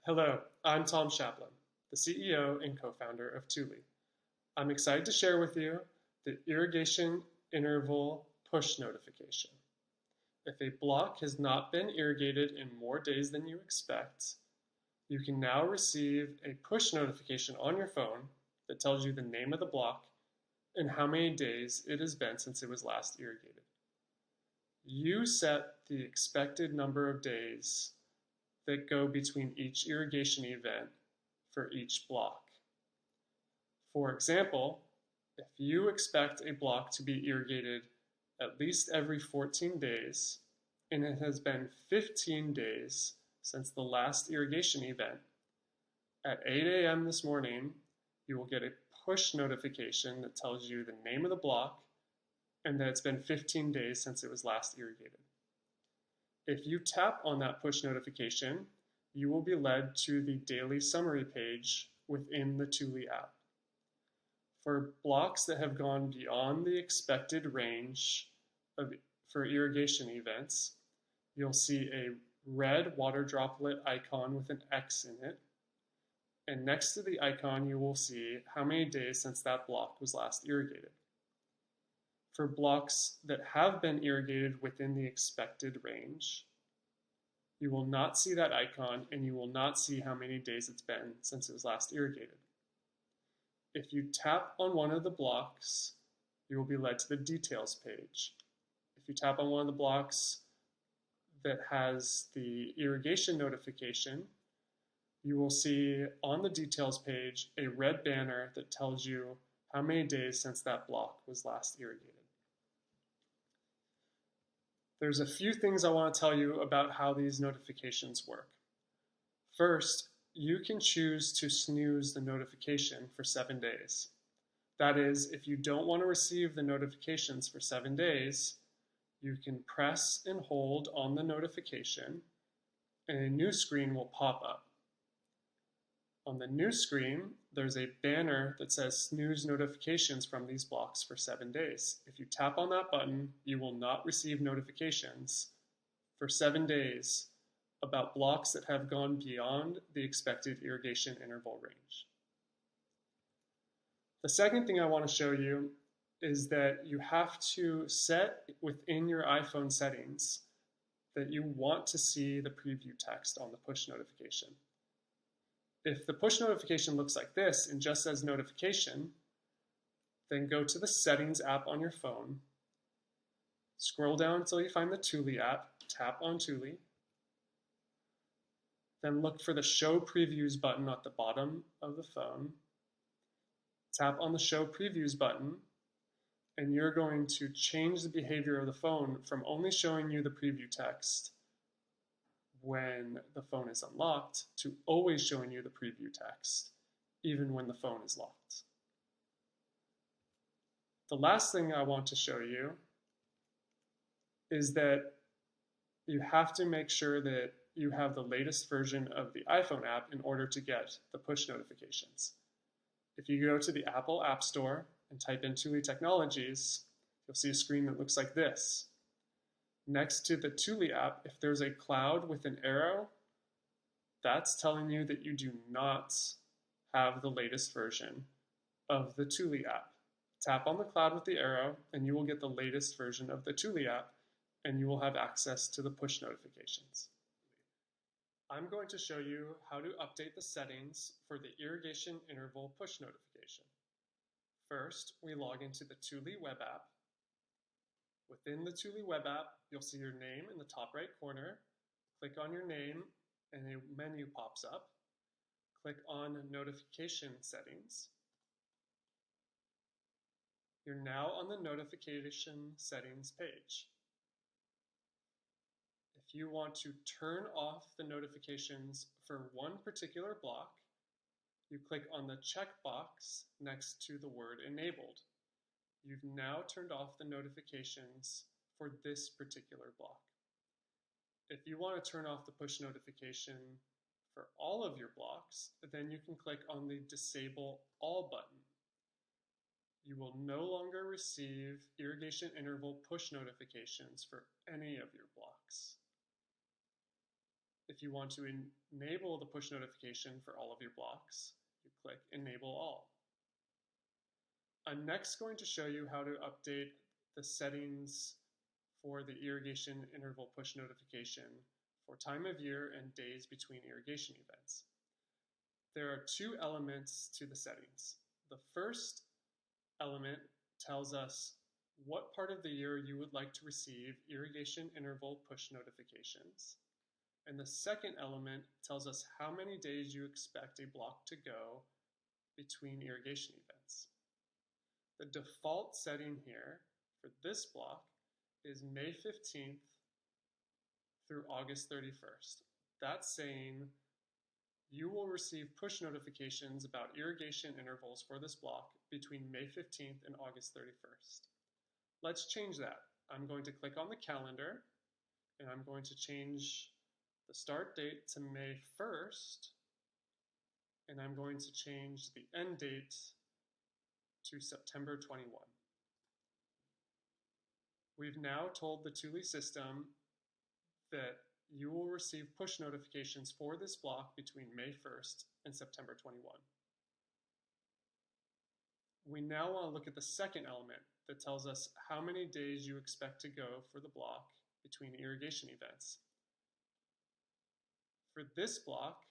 Hello, I'm Tom Shaplin, the CEO and co-founder of Tule. I'm excited to share with you the irrigation interval push notification. If a block has not been irrigated in more days than you expect, you can now receive a push notification on your phone that tells you the name of the block and how many days it has been since it was last irrigated. You set the expected number of days that go between each irrigation event for each block. For example, if you expect a block to be irrigated at least every 14 days, and it has been 15 days since the last irrigation event, at 8 a.m. this morning, you will get a push notification that tells you the name of the block and that it's been 15 days since it was last irrigated. If you tap on that push notification, you will be led to the daily summary page within the Tule app. For blocks that have gone beyond the expected range for irrigation events, you'll see a red water droplet icon with an X in it, and next to the icon you will see how many days since that block was last irrigated. For blocks that have been irrigated within the expected range, you will not see that icon and you will not see how many days it's been since it was last irrigated. If you tap on one of the blocks, you will be led to the details page. If you tap on one of the blocks that has the irrigation notification, you will see on the details page a red banner that tells you how many days since that block was last irrigated. There's a few things I want to tell you about how these notifications work. First, you can choose to snooze the notification for 7 days. That is, if you don't want to receive the notifications for 7 days, you can press and hold on the notification and a new screen will pop up. On the new screen, there's a banner that says snooze notifications from these blocks for 7 days. If you tap on that button, you will not receive notifications for 7 days about blocks that have gone beyond the expected irrigation interval range. The second thing I want to show you is that you have to set within your iPhone settings that you want to see the preview text on the push notification. If the push notification looks like this and just says notification, then go to the Settings app on your phone, scroll down until you find the Tule app, tap on Tule, then look for the Show Previews button at the bottom of the phone, tap on the Show Previews button, and you're going to change the behavior of the phone from only showing you the preview text when the phone is unlocked to always showing you the preview text, even when the phone is locked. The last thing I want to show you is that you have to make sure that you have the latest version of the iPhone app in order to get the push notifications. If you go to the Apple App Store and type in Tule Technologies, you'll see a screen that looks like this. Next to the Tule app, if there's a cloud with an arrow, that's telling you that you do not have the latest version of the Tule app. Tap on the cloud with the arrow and you will get the latest version of the Tule app and you will have access to the push notifications. I'm going to show you how to update the settings for the irrigation interval push notification. First, we log into the Tule web app. Within the Tule web app, you'll see your name in the top right corner. Click on your name and a menu pops up. Click on Notification Settings. You're now on the Notification Settings page. If you want to turn off the notifications for one particular block, you click on the checkbox next to the word Enabled. You've now turned off the notifications for this particular block. If you want to turn off the push notification for all of your blocks, then you can click on the Disable All button. You will no longer receive irrigation interval push notifications for any of your blocks. If you want to enable the push notification for all of your blocks, you click Enable All. I'm next going to show you how to update the settings for the irrigation interval push notification for time of year and days between irrigation events. There are two elements to the settings. The first element tells us what part of the year you would like to receive irrigation interval push notifications. And the second element tells us how many days you expect a block to go between irrigation events. The default setting here for this block is May 15th through August 31st. That's saying you will receive push notifications about irrigation intervals for this block between May 15th and August 31st. Let's change that. I'm going to click on the calendar and I'm going to change the start date to May 1st, and I'm going to change the end date to September 21. We've now told the Tule system that you will receive push notifications for this block between May 1st and September 21. We now want to look at the second element that tells us how many days you expect to go for the block between irrigation events. For this block,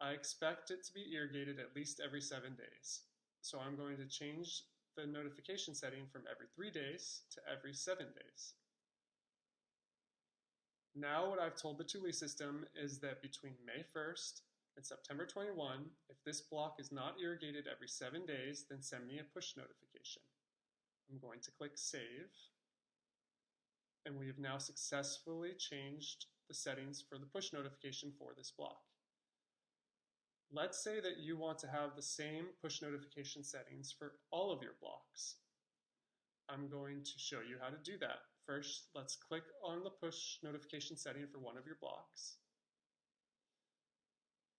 I expect it to be irrigated at least every 7 days. So I'm going to change the notification setting from every 3 days to every 7 days. Now what I've told the Tule system is that between May 1st and September 21, if this block is not irrigated every 7 days, then send me a push notification. I'm going to click Save, and we have now successfully changed the settings for the push notification for this block. Let's say that you want to have the same push notification settings for all of your blocks. I'm going to show you how to do that. First, let's click on the push notification setting for one of your blocks.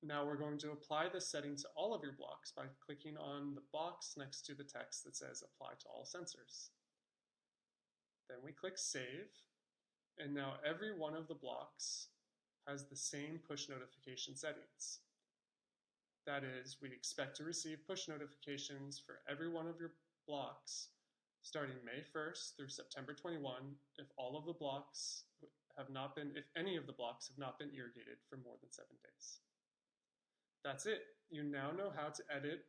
Now we're going to apply this setting to all of your blocks by clicking on the box next to the text that says Apply to All Sensors. Then we click Save, and now every one of the blocks has the same push notification settings. That is, we expect to receive push notifications for every one of your blocks starting May 1st through September 21 if all of the blocks have not been, if any of the blocks have not been irrigated for more than 7 days. That's it. You now know how to edit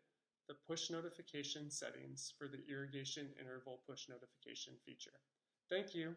the push notification settings for the irrigation interval push notification feature. Thank you.